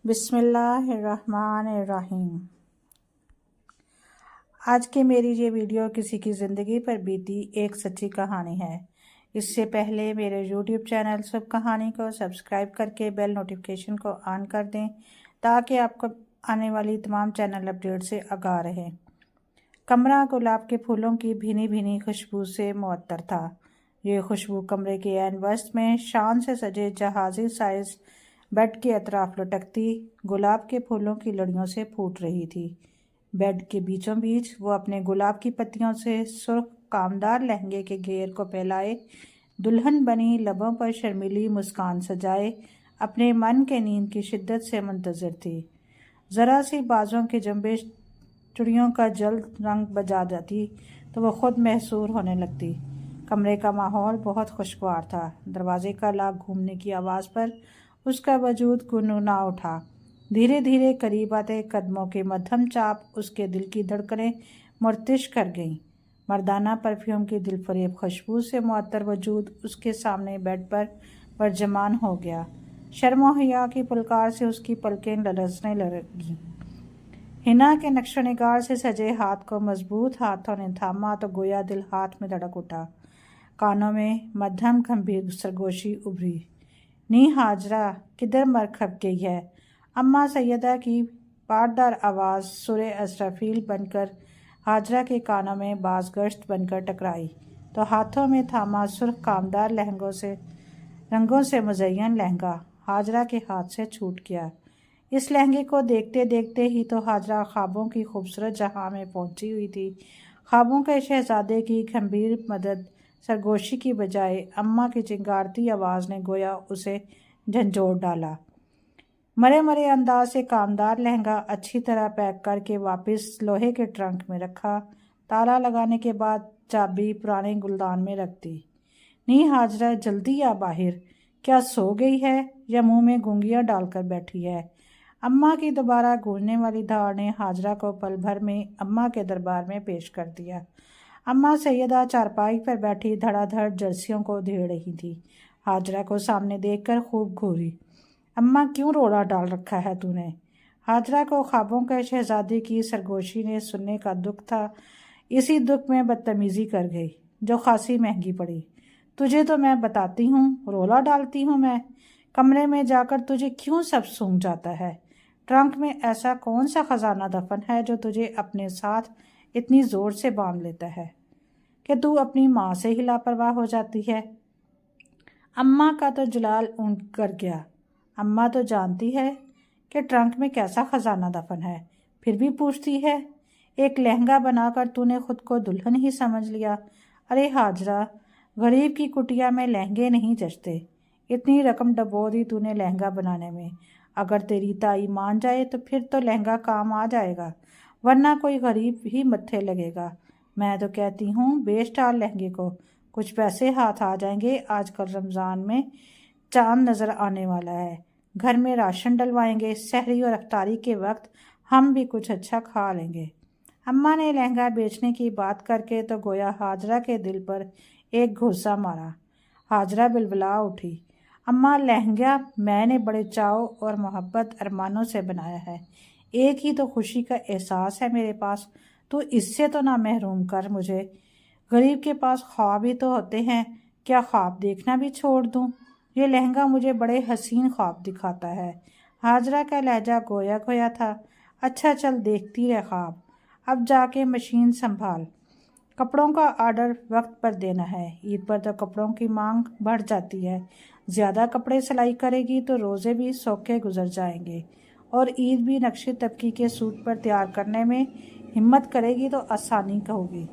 بسم اللہ الرحمن الرحیم۔ آج کی میری یہ ویڈیو کسی کی زندگی پر بیتی ایک سچی کہانی ہے۔ اس سے پہلے میرے یوٹیوب چینل سب کہانی کو سبسکرائب کر کے بیل نوٹیفیکیشن کو آن کر دیں تاکہ آپ کو آنے والی تمام چینل اپڈیٹ سے آگاہ رہیں۔ کمرہ گلاب کے پھولوں کی بھینی بھینی خوشبو سے معطر تھا۔ یہ خوشبو کمرے کے عین وسط میں شان سے سجے جہازی سائز بیڈ کے اطراف لٹکتی گلاب کے پھولوں کی لڑیوں سے پھوٹ رہی تھی۔ بیڈ کے بیچوں بیچ وہ اپنے گلاب کی پتیوں سے سرخ کامدار لہنگے کے گھیر کو پھیلائے دلہن بنی لبوں پر شرمیلی مسکان سجائے اپنے من کے نیند کی شدت سے منتظر تھی۔ ذرا سی بازوں کی جنبش چڑیوں کا جلد رنگ بجا جاتی تو وہ خود محصور ہونے لگتی۔ کمرے کا ماحول بہت خوشگوار تھا۔ دروازے کا لاک گھومنے کی آواز پر اس کا وجود گنگنا اٹھا۔ دھیرے دھیرے قریب آتے قدموں کی مدھم چاپ اس کے دل کی دھڑکنیں مرتعش کر گئیں۔ مردانہ پرفیوم کی دل فریب خوشبو سے معطر وجود اس کے سامنے بیڈ پر برجمان ہو گیا۔ شرم و حیا کی پلکار سے اس کی پلکیں لرزنے لگیں۔ حنا کے نقش و نگار سے سجے ہاتھ کو مضبوط ہاتھوں نے تھاما تو گویا دل ہاتھ میں دھڑک اٹھا۔ کانوں میں مدھم گمبھیر سرگوشی ابھری۔ نی ہاجرہ کدھر مرکب گئی ہے؟ اماں سیدہ کی پاردار آواز سورہ اسرافیل بن کر ہاجرہ کے کانوں میں باز گشت بن کر ٹکرائی تو ہاتھوں میں تھاما سرخ کامدار رنگوں سے مزین لہنگا ہاجرہ کے ہاتھ سے چھوٹ گیا۔ اس لہنگے کو دیکھتے دیکھتے ہی تو ہاجرہ خوابوں کی خوبصورت جہاں میں پہنچی ہوئی تھی۔ خوابوں کے شہزادے کی گمبھیر مدد سرگوشی کی بجائے اماں کی چنگارتی آواز نے گویا اسے جھنجھوڑ ڈالا۔ مرے مرے انداز سے کامدار لہنگا اچھی طرح پیک کر کے واپس لوہے کے ٹرنک میں رکھا۔ تالا لگانے کے بعد چابی پرانے گلدان میں رکھ دی۔ نی ہاجرہ جلدی آ باہر، کیا سو گئی ہے یا منہ میں گونگیاں ڈال کر بیٹھی ہے؟ اماں کی دوبارہ گونجنے والی دھاڑ نے ہاجرہ کو پل بھر میں اماں کے دربار میں پیش کر دیا۔ اماں سیدہ چارپائی پر بیٹھی دھڑا دھڑ جرسیوں کو دھیڑ رہی تھی۔ ہاجرہ کو سامنے دیکھ کر خوب گھوری۔ اماں کیوں روڑا ڈال رکھا ہے تو نے؟ ہاجرہ کو خوابوں کے شہزادے کی سرگوشی نے سننے کا دکھ تھا۔ اسی دکھ میں بدتمیزی کر گئی جو خاصی مہنگی پڑی۔ تجھے تو میں بتاتی ہوں، رولا ڈالتی ہوں میں؟ کمرے میں جا کر تجھے کیوں سب سونگ جاتا ہے؟ ٹرنک میں ایسا کون سا خزانہ دفن ہے جو تجھے اپنے ساتھ اتنی زور سے باندھ لیتا ہے کہ تو اپنی ماں سے ہی لاپرواہ ہو جاتی ہے؟ اماں کا تو جلال اونچ کر گیا۔ اماں تو جانتی ہے کہ ٹرنک میں کیسا خزانہ دفن ہے، پھر بھی پوچھتی ہے؟ ایک لہنگا بنا کر تو نے خود کو دلہن ہی سمجھ لیا۔ ارے ہاجرہ، غریب کی کٹیا میں لہنگے نہیں جچتے۔ اتنی رقم ڈبو دی تو نے لہنگا بنانے میں، اگر تیری تائی مان جائے تو پھر تو لہنگا کام آ جائے گا، ورنہ کوئی غریب ہی متھے لگے گا۔ میں تو کہتی ہوں بیچ ڈال لہنگے کو، کچھ پیسے ہاتھ آ جائیں گے۔ آج کل رمضان میں چاند نظر آنے والا ہے، گھر میں راشن ڈلوائیں گے، سحری اور افطاری کے وقت ہم بھی کچھ اچھا کھا لیں گے۔ اماں نے لہنگا بیچنے کی بات کر کے تو گویا ہاجرہ کے دل پر ایک گھوسا مارا۔ ہاجرہ بلبلا اٹھی۔ اماں، لہنگا میں نے بڑے چاؤ اور محبت ارمانوں سے بنایا ہے۔ ایک ہی تو خوشی کا احساس ہے میرے پاس، تو اس سے تو نہ محروم کر مجھے۔ غریب کے پاس خواب ہی تو ہوتے ہیں، کیا خواب دیکھنا بھی چھوڑ دوں؟ یہ لہنگا مجھے بڑے حسین خواب دکھاتا ہے۔ ہاجرہ کا لہجہ گویا گویا تھا۔ اچھا چل دیکھتی رہ خواب، اب جا کے مشین سنبھال۔ کپڑوں کا آرڈر وقت پر دینا ہے، عید پر تو کپڑوں کی مانگ بڑھ جاتی ہے۔ زیادہ کپڑے سلائی کرے گی تو روزے بھی سوکھے گزر جائیں گے، اور عید بھی نقشی طبقی کے سوٹ پر تیار کرنے میں ہمت کرے گی تو آسانی ہوگی۔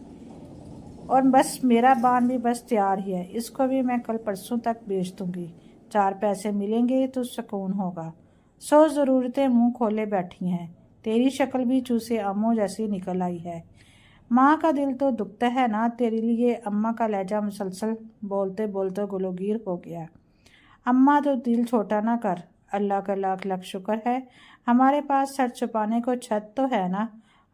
اور بس میرا بان بھی بس تیار ہی ہے، اس کو بھی میں کل پرسوں تک بیچ دوں گی۔ 4 پیسے ملیں گے تو سکون ہوگا۔ 100 ضرورتیں منہ کھولے بیٹھی ہیں، تیری شکل بھی چوسے آموں جیسی نکل آئی ہے۔ ماں کا دل تو دکھتا ہے نا تیرے لیے۔ اماں کا لہجہ مسلسل بولتے بولتے گلوگیر ہو گیا۔ اماں تو دل چھوٹا نہ کر، اللہ کا لاکھ لاکھ شکر ہے ہمارے پاس سر چھپانے کو چھت تو ہے نا،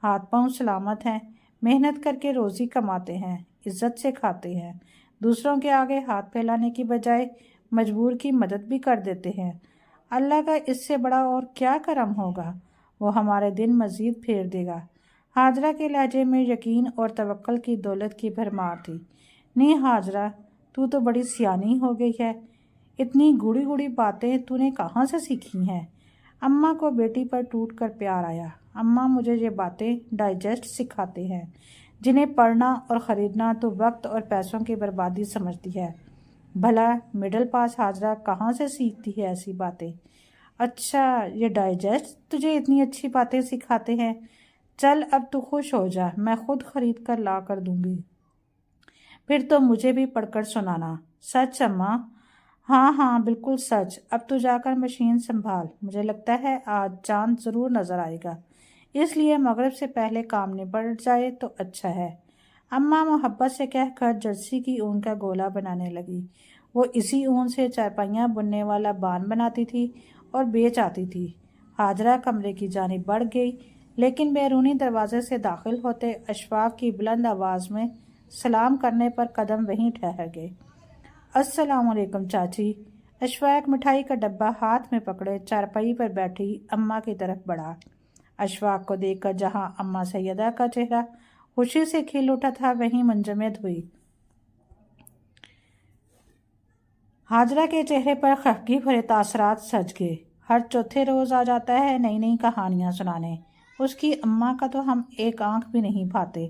ہاتھ پاؤں سلامت ہیں، محنت کر کے روزی کماتے ہیں، عزت سے کھاتے ہیں، دوسروں کے آگے ہاتھ پھیلانے کی بجائے مجبور کی مدد بھی کر دیتے ہیں۔ اللہ کا اس سے بڑا اور کیا کرم ہوگا، وہ ہمارے دن مزید پھیر دے گا۔ حاجرہ کے لہجے میں یقین اور توکل کی دولت کی بھرمار تھی۔ نہیں حاجرہ، تو بڑی سیانی ہو گئی ہے، اتنی گوڑی گوڑی باتیں تو نے کہاں سے سیکھی ہیں؟ اماں کو بیٹی پر ٹوٹ کر پیار آیا۔ اماں مجھے یہ باتیں ڈائجسٹ سکھاتے ہیں جنہیں پڑھنا اور خریدنا تو وقت اور پیسوں کی بربادی سمجھتی ہے۔ بھلا مڈل پاس حاجرہ کہاں سے سیکھتی ہے ایسی باتیں؟ اچھا، یہ ڈائجسٹ تجھے اتنی اچھی باتیں سکھاتے ہیں؟ چل اب تو خوش ہو جا، میں خود خرید کر لا کر دوں گی، پھر تو مجھے بھی پڑھ کر سنانا۔ سچ اماں؟ ہاں ہاں بالکل سچ۔ اب تو جا کر مشین سنبھال، مجھے لگتا ہے آج چاند ضرور نظر آئے گا، اس لیے مغرب سے پہلے کام نبٹ جائے تو اچھا ہے۔ اماں محبت سے کہہ کر جرسی کی اون کا گولا بنانے لگی۔ وہ اسی اون سے چارپائیاں بننے والا بان بناتی تھی اور بیچ آتی تھی۔ حاجرہ کمرے کی جانب بڑھ گئی، لیکن بیرونی دروازے سے داخل ہوتے اشفاق کی بلند آواز میں سلام کرنے پر قدم وہیں ٹھہر گئے۔ السلام علیکم چاچی۔ اشفاق مٹھائی کا ڈبہ ہاتھ میں پکڑے چارپائی پر بیٹھی اماں کی طرف بڑھا۔ اشفاق کو دیکھ کر جہاں اماں سیدہ کا چہرہ خوشی سے کھل اٹھا تھا وہیں منجمد ہوئی۔ حاجرہ کے چہرے پر خفگی بھرے تاثرات سج گئے۔ ہر چوتھے روز آ جاتا ہے نئی نئی کہانیاں سنانے، اس کی اماں کا تو ہم ایک آنکھ بھی نہیں بھاتے۔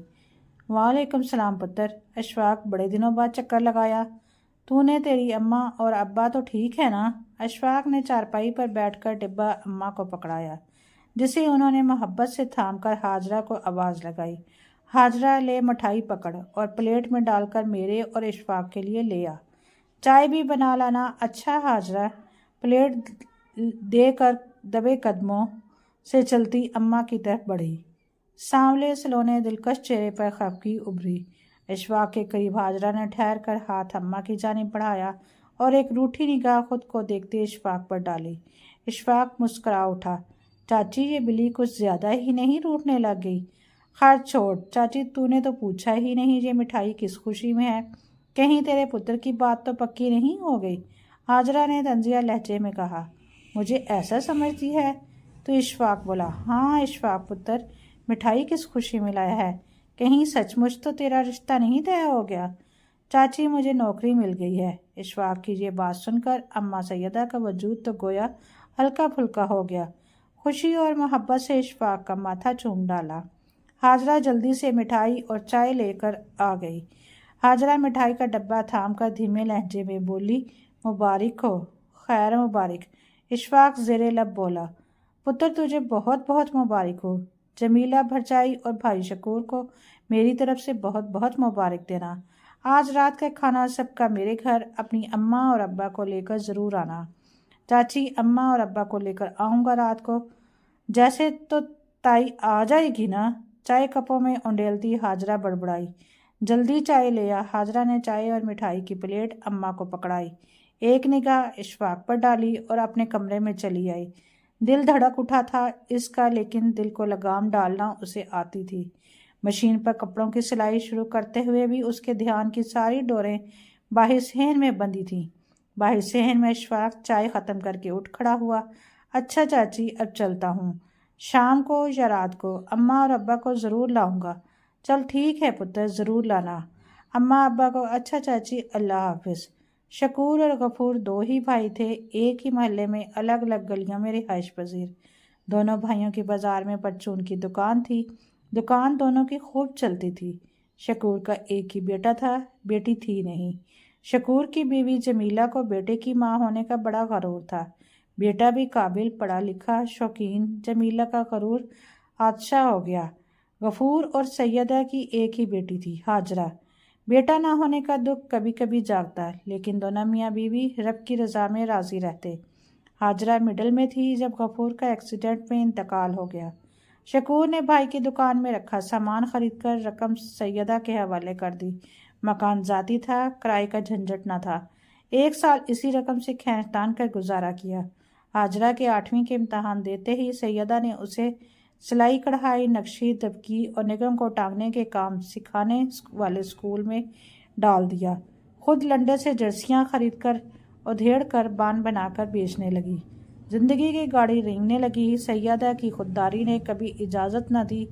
وعلیکم السلام پتر۔ اشفاق بڑے دنوں بعد چکر لگایا۔ تو نے تیری اماں اور ابا تو ٹھیک ہے نا؟ اشفاق نے چارپائی پر بیٹھ کر ڈبہ اماں کو پکڑایا، جسے انہوں نے محبت سے تھام کر حاجرہ کو آواز لگائی۔ حاجرہ لے مٹھائی پکڑ اور پلیٹ میں ڈال کر میرے اور اشفاق کے لیے لے آ۔ چائے بھی بنا لانا۔ اچھا حاجرہ۔ پلیٹ دے کر دبے قدموں سے چلتی اماں کی طرف بڑھی۔ سانولے سلونے دلکش چہرے پر خفگی ابھری۔ اشفاق کے قریب حاجرہ نے ٹھہر کر ہاتھ اماں کی جانب بڑھایا اور ایک روٹھی نگاہ خود کو دیکھتے اشفاق پر ڈالی۔ اشفاق مسکرا اٹھا۔ چاچی یہ بلی کچھ زیادہ ہی نہیں روٹھنے لگ گئی؟ خیر چھوڑ چاچی، تو نے تو پوچھا ہی نہیں یہ مٹھائی کس خوشی میں ہے، کہیں تیرے پتر کی بات تو پکی نہیں ہو گئی؟ حاجرہ نے طنزیہ لہجے میں کہا۔ مجھے ایسا سمجھتی ہے؟ تو اشفاق بولا۔ ہاں اشفاق پتر، مٹھائی کس خوشی میں لایا ہے؟ کہیں سچ مچ تو تیرا رشتہ نہیں طے ہو گیا؟ چاچی مجھے نوکری مل گئی ہے۔ اشفاق کی یہ بات سن کر اماں سیدہ کا وجود تو گویا ہلکا پھلکا ہو گیا۔ خوشی اور محبت سے اشفاق کا ماتھا چوم ڈالا۔ حاجرہ جلدی سے مٹھائی اور چائے لے کر آ گئی۔ حاجرہ مٹھائی کا ڈبہ تھام کر دھیمے لہجے میں بولی، مبارک ہو۔ خیر مبارک، اشفاق زیر لب بولا۔ پتر تجھے بہت بہت مبارک ہو۔ جمیلہ بھرجائی اور بھائی شکور کو میری طرف سے بہت بہت مبارک دینا۔ آج رات کا کھانا سب کا میرے گھر، اپنی اماں اور ابا کو لے کر ضرور آنا۔ چاچی اماں اور ابا کو لے کر آؤں گا رات کو، جیسے تو تائی آ جائے گی نا؟ چائے کپوں میں انڈیلتی حاجرہ بڑبڑائی۔ جلدی چائے لے آ۔ حاجرہ نے چائے اور مٹھائی کی پلیٹ اماں کو پکڑائی، ایک نگاہ اشفاق پر ڈالی اور اپنے کمرے میں چلی آئی۔ دل دھڑک اٹھا تھا اس کا، لیکن دل کو لگام ڈالنا اسے آتی تھی۔ مشین پر کپڑوں کی سلائی شروع کرتے ہوئے بھی اس کے دھیان کی ساری ڈوریں باہر صحن میں بندھی تھیں۔ باہر صحن میں اشفاق چائے ختم کر کے اٹھ کھڑا ہوا۔ اچھا چاچی اب چلتا ہوں، شام کو یا رات کو اماں اور ابا کو ضرور لاؤں گا۔ چل ٹھیک ہے پتر، ضرور لانا۔ اماں ابا کو اچھا چاچی، اللہ حافظ۔ شکور اور غفور دو ہی بھائی تھے، ایک ہی محلے میں الگ الگ گلیوں میں رہائش پذیر۔ دونوں بھائیوں کی بازار میں پرچون کی دکان تھی۔ دکان دونوں کی خوب چلتی تھی۔ شکور کا ایک ہی بیٹا تھا، بیٹی تھی نہیں۔ شکور کی بیوی جمیلہ کو بیٹے کی ماں ہونے کا بڑا غرور تھا۔ بیٹا بھی قابل، پڑھا لکھا، شوقین۔ جمیلہ کا غرور عاطشہ ہو گیا۔ غفور اور سیدہ کی ایک ہی بیٹی تھی، حاجرہ۔ بیٹا نہ ہونے کا دکھ کبھی کبھی جاگتا، لیکن دونوں میاں بیوی رب کی رضا میں راضی رہتے۔ حاجرہ مڈل میں تھی جب غفور کا ایکسیڈنٹ میں انتقال ہو گیا۔ شکور نے بھائی کی دکان میں رکھا سامان خرید کر رقم سیدہ کے حوالے کر دی۔ مکان ذاتی تھا، کرائے کا جھنجٹ نہ تھا۔ 1 سال اسی رقم سے کھینچ تان کر گزارا کیا۔ حاجرہ کے 8ویں کے امتحان دیتے ہی سیدہ نے اسے سلائی کڑھائی، نقشی دبکی اور نگم کو ٹانگنے کے کام سکھانے والے اسکول میں ڈال دیا۔ خود لنڈے سے جرسیاں خرید کر ادھیڑ کر بان بنا کر بیچنے لگی۔ زندگی کی گاڑی رینگنے لگی۔ سیدہ کی خودداری نے کبھی اجازت نہ دی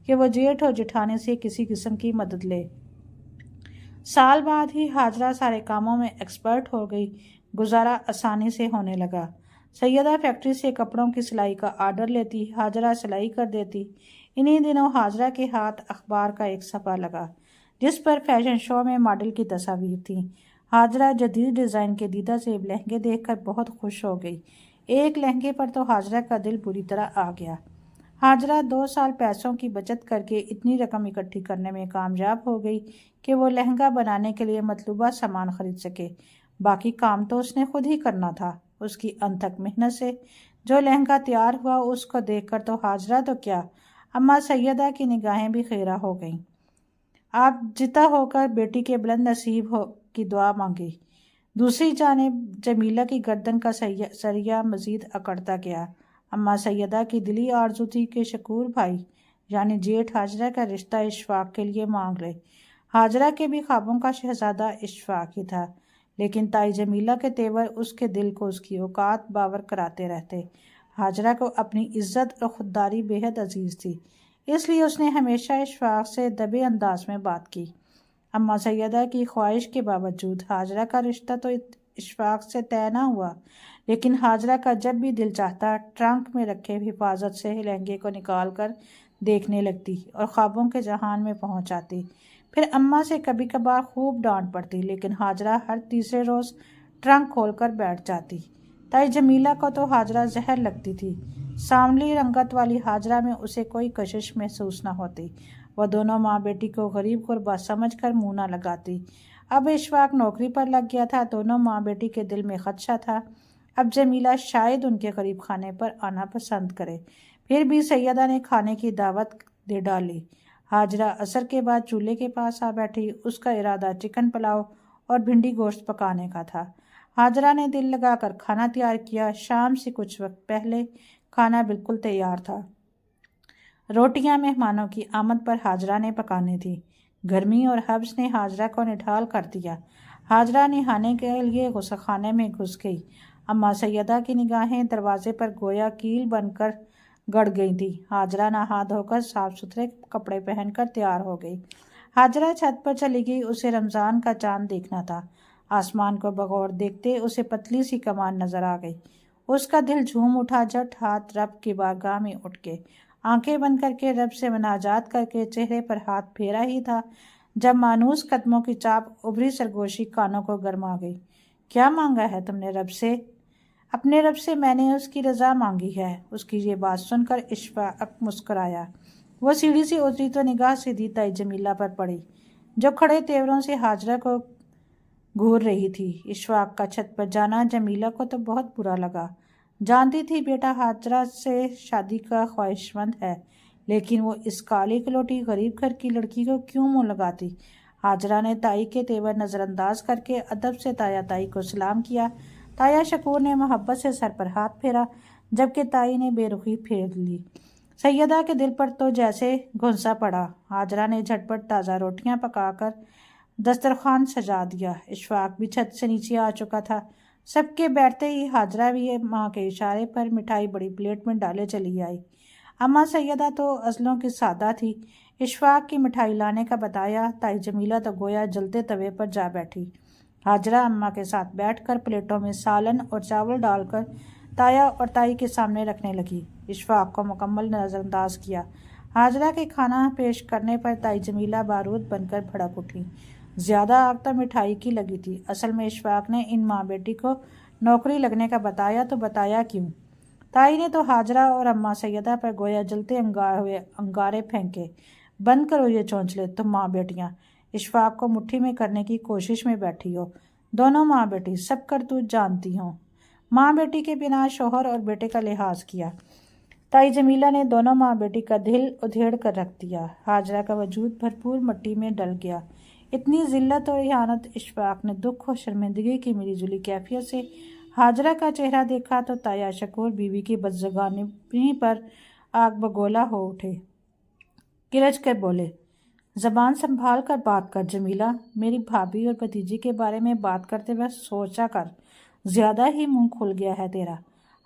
کہ وہ جیٹھ اور جٹھانی سے کسی قسم کی مدد لے۔ سال بعد ہی حاجرہ سارے کاموں میں ایکسپرٹ ہو گئی۔ گزارا آسانی سے ہونے لگا۔ سیدہ فیکٹری سے کپڑوں کی سلائی کا آرڈر لیتی، حاجرہ سلائی کر دیتی۔ انہی دنوں حاجرہ کے ہاتھ اخبار کا ایک صفحہ لگا جس پر فیشن شو میں ماڈل کی تصاویر تھیں۔ حاجرہ جدید ڈیزائن کے دیدہ زیب لہنگے دیکھ کر بہت خوش ہو گئی۔ ایک لہنگے پر تو حاجرہ کا دل بری طرح آ گیا۔ حاجرہ 2 سال پیسوں کی بچت کر کے اتنی رقم اکٹھی کرنے میں کامیاب ہو گئی کہ وہ لہنگا بنانے کے لیے مطلوبہ سامان خرید سکے۔ باقی کام تو اس نے خود ہی کرنا تھا۔ اس کی انتھک محنت سے جو لہنگا تیار ہوا اس کو دیکھ کر تو حاجرہ تو کیا، اماں سیدہ کی نگاہیں بھی خیرہ ہو گئیں۔ آپ جتا ہو کر بیٹی کے بلند نصیب کی دعا مانگی۔ دوسری جانب جمیلہ کی گردن کا سریا مزید اکڑتا گیا۔ اماں سیدہ کی دلی آرزو تھی کہ شکور بھائی یعنی جیٹھ حاجرہ کا رشتہ اشفاق کے لیے مانگ لے۔ حاجرہ کے بھی خوابوں کا شہزادہ اشفاق ہی تھا، لیکن تائی جمیلہ کے تیور اس کے دل کو اس کی اوقات باور کراتے رہتے۔ حاجرہ کو اپنی عزت اور خودداری بے حد عزیز تھی، اس لیے اس نے ہمیشہ اشفاق سے دبے انداز میں بات کی۔ اماں سیدہ کی خواہش کے باوجود حاجرہ کا رشتہ تو اشفاق سے طے نہ ہوا، لیکن حاجرہ کا جب بھی دل چاہتا ٹرنک میں رکھے حفاظت سے لہنگے کو نکال کر دیکھنے لگتی اور خوابوں کے جہان میں پہنچ جاتی۔ پھر اماں سے کبھی کبھار خوب ڈانٹ پڑتی، لیکن حاجرہ ہر تیسرے روز ٹرنک کھول کر بیٹھ جاتی۔ تائی جمیلہ کو تو حاجرہ زہر لگتی تھی۔ سانولی رنگت والی حاجرہ میں اسے کوئی کشش محسوس نہ ہوتی۔ وہ دونوں ماں بیٹی کو غریب غربا سمجھ کر منہ نہ لگاتی۔ اب اشفاق نوکری پر لگ گیا تھا، دونوں ماں بیٹی کے دل میں خدشہ تھا اب جمیلہ شاید ان کے غریب خانے پر آنا پسند کرے۔ پھر بھی سیدہ نے کھانے کی دعوت دے ڈالی۔ حاجرہ عصر کے بعد چولہے کے پاس آ بیٹھی۔ اس کا ارادہ چکن پلاؤ اور بھنڈی گوشت پکانے کا تھا۔ حاجرہ نے دل لگا کر کھانا تیار کیا۔ شام سے کچھ وقت پہلے کھانا بالکل تیار تھا۔ روٹیاں مہمانوں کی آمد پر حاجرہ نے پکانی تھی۔ گرمی اور حبس نے حاجرہ کو نڈھال کر دیا۔ حاجرہ نہانے کے لیے غسل خانے میں گھس گئی۔ اماں سیدہ کی نگاہیں دروازے پر گویا کیل بن کر گڑ گئی تھی۔ حاجرہ نہا دھو کر صاف ستھرے کپڑے پہن کر تیار ہو گئی۔ حاجرہ چھت پر چلی گئی۔ اسے رمضان کا چاند دیکھنا تھا۔ آسمان کو بغور دیکھتے اسے پتلی سی کمان نظر آ گئی۔ اس کا دل جھوم اٹھا۔ جٹ ہاتھ رب کی بارگاہ میں اٹھ کے آنکھیں بند کر کے رب سے مناجات کر کے چہرے پر ہاتھ پھیرا ہی تھا جب مانوس قدموں کی چاپ ابری سرگوشی کانوں کو گرما گئی۔ کیا مانگا ہے تم نے رب سے؟ اپنے رب سے میں نے اس کی رضا مانگی ہے۔ اس کی یہ بات سن کر اشفاق مسکرایا۔ وہ سیڑھی سے اتری تو نگاہ سیدھی تائی جمیلہ پر پڑی جو کھڑے تیوروں سے حاجرہ کو گھور رہی تھی۔ اشفاق کا چھت پر جانا جمیلہ کو تو بہت برا لگا۔ جانتی تھی بیٹا حاجرہ سے شادی کا خواہش مند ہے، لیکن وہ اس کالی کلوٹی غریب گھر کی لڑکی کو کیوں منہ لگاتی؟ حاجرہ نے تائی کے تیور نظر انداز کر کے ادب سے تایا تائی کو سلام کیا۔ تایا شکور نے محبت سے سر پر ہاتھ پھیرا جبکہ تائی نے بے رخی پھیر لی۔ سیدہ کے دل پر تو جیسے گھونسا پڑا۔ حاجرہ نے جھٹ پٹ تازہ روٹیاں پکا کر دسترخوان سجا دیا۔ اشفاق بھی چھت سے نیچے آ چکا تھا۔ سب کے بیٹھتے ہی حاجرہ بھی ماں کے اشارے پر مٹھائی بڑی پلیٹ میں ڈالے چلی آئی۔ اماں سیدہ تو ازلوں کی سادہ تھی۔ اشفاق کی مٹھائی لانے کا بتایا۔ تائی جمیلہ تو گویا جلتے توے پر جا بیٹھی۔ حاجرہ اماں کے ساتھ بیٹھ کر پلیٹوں میں سالن اور چاول ڈال کر تایا اور تائی کے سامنے رکھنے لگی۔ اشفاق کو مکمل نظر انداز کیا۔ حاجرہ کے کھانا پیش کرنے پر تائی جمیلہ بارود بن کر بھڑک اٹھی۔ زیادہ آگ تو مٹھائی کی لگی تھی۔ اصل میں اشفاق نے ان ماں بیٹی کو نوکری لگنے کا بتایا تو بتایا کیوں؟ تائی نے تو حاجرہ اور اماں سیدہ پر گویا جلتے انگارے پھینکے۔ بند کرو یہ چونچلے تم ماں بیٹیاں۔ اشفاق کو مٹھی میں کرنے کی کوشش میں بیٹھی ہو۔ دونوں ماں بیٹی سب کرتوت جانتی ہوں۔ ماں بیٹی کے بنا شوہر اور بیٹے کا لحاظ کیا؟ تائی جمیلہ نے دونوں ماں بیٹی کا دل ادھیڑ کر رکھ دیا۔ حاجرہ کا وجود بھرپور مٹی میں ڈل گیا۔ اتنی ذلت اور اہانت! اشفاق نے دکھ اور شرمندگی کی ملی جلی کیفیت سے حاجرہ کا چہرہ دیکھا تو تایا شکور بیوی کی بدزبانی پر آگ بگولا ہو اٹھے۔ گرج کر بولے، زبان سنبھال کر بات کر جمیلہ۔ میری بھابھی اور بھتیجی کے بارے میں بات کرتے وقت سوچا کر، زیادہ ہی منہ کھل گیا ہے تیرا۔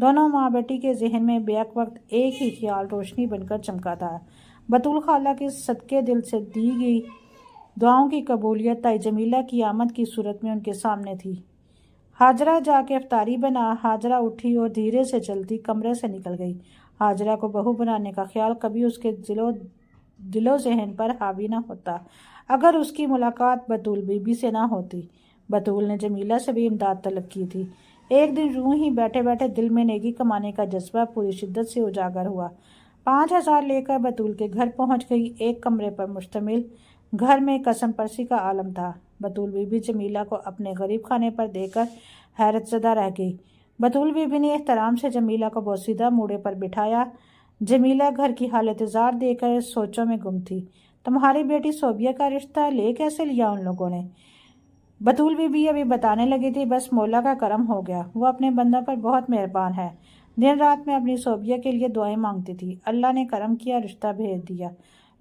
دونوں ماں بیٹی کے ذہن میں بیک وقت ایک ہی خیال روشنی بن کر چمکا تھا۔ بطول خالہ کے صدقے دل سے دی گئی دعاؤں کی قبولیت تائی جمیلہ کی آمد کی صورت میں ان کے سامنے تھی۔ ہاجرہ جا کے افطاری بنا۔ ہاجرہ اٹھی اور دھیرے سے چلتی کمرے سے نکل گئی۔ ہاجرہ کو بہو بنانے کا خیال کبھی اس کے دل و ذہن پر حاوی نہ ہوتا اگر اس کی ملاقات بطول بی بی سے نہ ہوتی۔ بطول نے جمیلہ سے بھی امداد طلب کی تھی۔ ایک دن یوں ہی بیٹھے بیٹھے دل میں نیکی کمانے کا جذبہ پوری شدت سے اجاگر ہوا۔ 5,000 لے کر بطول کے گھر پہنچ گئی۔ ایک کمرے پر مشتمل گھر میں قسم پرسی کا عالم تھا۔ بطول بی بی جمیلہ کو اپنے غریب خانے پر دے کر حیرت زدہ رہ گئی۔ بطول بی بی نے احترام سے جمیلہ کو بوسیدہ موڑے پر بٹھایا۔ جمیلہ گھر کی حالت زار دے کر سوچوں میں گم تھی۔ تمہاری بیٹی صوبیہ کا رشتہ لے کیسے لیا ان لوگوں نے؟ بطول بی بی ابھی بتانے لگی تھی، بس مولا کا کرم ہو گیا، وہ اپنے بندوں پر بہت مہربان ہے۔ دن رات میں اپنی صوبیہ کے لیے دعائیں مانگتی تھی۔ اللہ نے کرم کیا، رشتہ بھیج دیا۔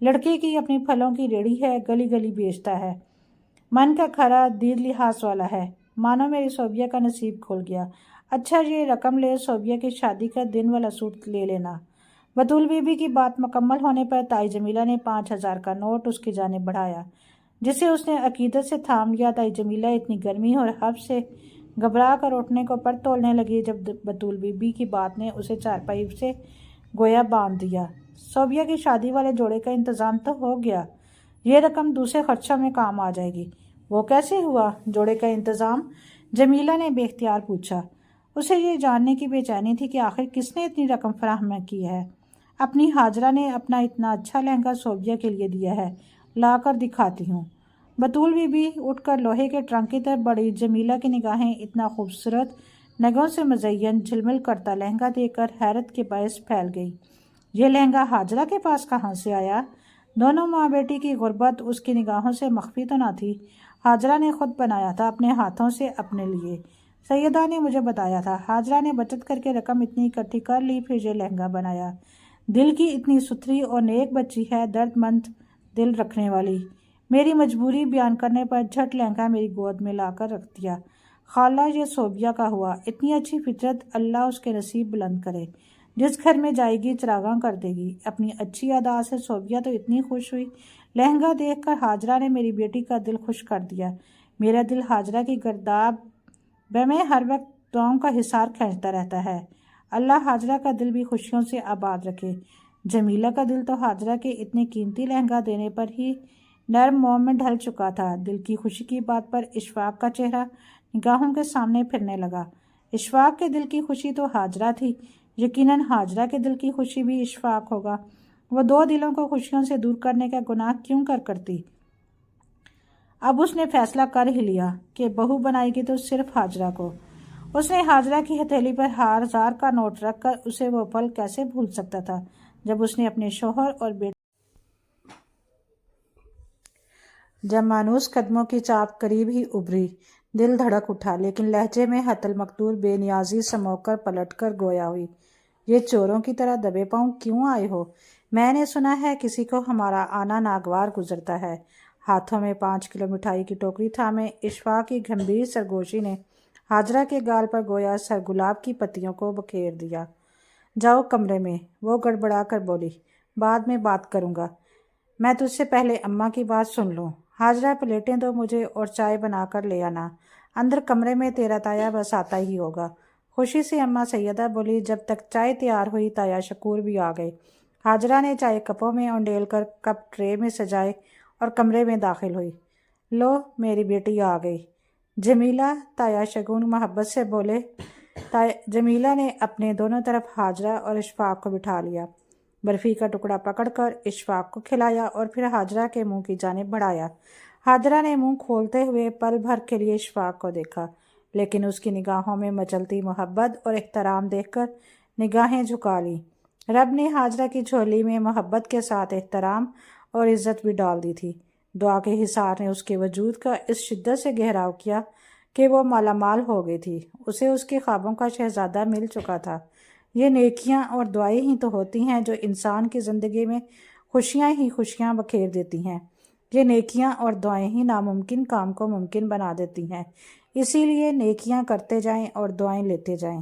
لڑکی کی اپنی پھلوں کی ریڑھی ہے، گلی گلی بیچتا ہے، من کا کھرا دید لحاظ والا ہے، مانو میری صوبیہ کا نصیب کھل گیا۔ اچھا یہ رقم لے، صوبیہ کی شادی کا دن والا سوٹ لے لینا۔ بطول بی بی کی بات مکمل ہونے پر تائی جمیلہ نے 5,000 کا نوٹ اس کی جانب بڑھایا، جسے اس نے عقیدت سے تھام لیا۔ تائی جمیلہ اتنی گرمی اور حب سے گھبرا کر اٹھنے کو پر تولنے لگی جب بطول بی بی کی بات نے اسے چارپائی سے گویا باندھ دیا۔ صوبیہ کی شادی والے جوڑے کا انتظام تو ہو گیا، یہ رقم دوسرے خرچوں میں کام آ جائے گی۔ وہ کیسے ہوا جوڑے کا انتظام؟ جمیلہ نے بے اختیار پوچھا۔ اسے یہ جاننے کی بے چینی تھی کہ آخر کس نے اتنی رقم فراہم کی ہے۔ اپنی ہاجرہ نے اپنا اتنا اچھا لہنگا صوبیہ کے لیے دیا ہے، لا کر دکھاتی ہوں۔ بطول بی بی اٹھ کر لوہے کے ٹرنک کی طرف بڑھی۔ جمیلہ کی نگاہیں اتنا خوبصورت نگوں سے مزین جھلمل کرتا لہنگا دیکھ کر حیرت کے باعث پھیل گئی۔ یہ لہنگا ہاجرہ کے پاس کہاں سے آیا؟ دونوں ماں بیٹی کی غربت اس کی نگاہوں سے مخفی تو نہ تھی۔ ہاجرہ نے خود بنایا تھا اپنے ہاتھوں سے اپنے لیے، سیدہ نے مجھے بتایا تھا۔ ہاجرہ نے بچت کر کے رقم اتنی اکٹھی کر لی، پھر یہ لہنگا بنایا۔ دل کی اتنی ستھری اور نیک بچی ہے، درد مند دل رکھنے والی۔ میری مجبوری بیان کرنے پر جھٹ لہنگا میری گود میں لا کر رکھ دیا۔ خالہ یہ صوبیہ کا ہوا، اتنی اچھی فطرت، اللہ اس کے نصیب بلند کرے۔ جس گھر میں جائے گی چراغاں کر دے گی۔ اپنی اچھی ادا سے صوبیہ تو اتنی خوش ہوئی۔ لہنگا دیکھ کر ہاجرہ نے میری بیٹی کا دل خوش کر دیا۔ میرا دل ہاجرہ کی گرداب میں ہر وقت دعاؤں کا حصار کھینچتا رہتا ہے۔ اللہ ہاجرہ کا دل بھی خوشیوں سے آباد رکھے۔ جمیلہ کا دل تو ہاجرہ کے اتنے قیمتی لہنگا دینے پر ہی نرم موم میں ڈھل چکا تھا۔ دل کی خوشی کی بات پر اشفاق کا چہرہ نگاہوں کے سامنے پھرنے لگا۔ اشفاق کے دل کی خوشی تو ہاجرہ تھی، یقیناً ہاجرہ کے دل کی خوشی بھی اشفاق ہوگا۔ وہ دو دلوں کو خوشیوں سے دور کرنے کا گناہ کیوں کرتی؟ اب اس نے فیصلہ کر ہی لیا کہ بہو بنائے گی تو صرف ہاجرہ کو۔ اس نے ہاجرہ کی ہتھیلی پر 1,000 کا نوٹ رکھ کر اسے وہ پل کیسے بھول سکتا تھا جب اس نے اپنے شوہر اور بیٹے جب مانوس قدموں کی چاپ قریب ہی ابھری، دل دھڑک اٹھا، لیکن لہجے میں حت المقدور بے نیازی سمو کر پلٹ کر گویا ہوئی۔ یہ چوروں کی طرح دبے پاؤں کیوں آئے ہو؟ میں نے سنا ہے کسی کو ہمارا آنا ناگوار گزرتا ہے۔ ہاتھوں میں 5 کلو مٹھائی کی ٹوکری تھامے اشفاق کی گھمبیر سرگوشی نے ہاجرہ کے گال پر گویا سرگلاب کی پتیوں کو بکھیر دیا۔ جاؤ کمرے میں، وہ گڑبڑا کر بولی، بعد میں بات کروں گا، میں تجھ سے پہلے اماں کی بات سن لوں۔ ہاجرہ پلیٹیں دو مجھے اور چائے بنا کر لے آنا، اندر کمرے میں تیرا تایا بس آتا ہی ہوگا۔ خوشی سے اماں سیدہ بولی۔ جب تک چائے تیار ہوئی تایا شکور بھی آ گئے۔ ہاجرہ نے چائے کپوں میں اونڈیل کر کپ ٹرے میں سجائے اور کمرے میں داخل ہوئی۔ لو میری بیٹی آ گئی جمیلہ، تایا شگون محبت سے بولے۔ جمیلہ نے اپنے دونوں طرف ہاجرہ اور اشفاق کو بٹھا لیا، برفی کا ٹکڑا پکڑ کر اشفاق کو کھلایا اور پھر ہاجرہ کے منہ کی جانب بڑھایا۔ ہاجرہ نے منہ کھولتے ہوئے پل بھر کے لیے اشفاق کو دیکھا، لیکن اس کی نگاہوں میں مچلتی محبت اور احترام دیکھ کر نگاہیں جھکا لی۔ رب نے ہاجرہ کی جھولی میں محبت کے ساتھ احترام اور عزت بھی ڈال دی تھی۔ دعا کے حصار نے اس کے وجود کا اس شدت سے گہراؤ کیا کہ وہ مالا مال ہو گئی تھی۔ اسے اس کے خوابوں کا شہزادہ مل چکا تھا۔ یہ نیکیاں اور دعائیں ہی تو ہوتی ہیں جو انسان کی زندگی میں خوشیاں ہی خوشیاں بکھیر دیتی ہیں۔ یہ نیکیاں اور دعائیں ہی ناممکن کام کو ممکن بنا دیتی ہیں۔ اسی لیے نیکیاں کرتے جائیں اور دعائیں لیتے جائیں۔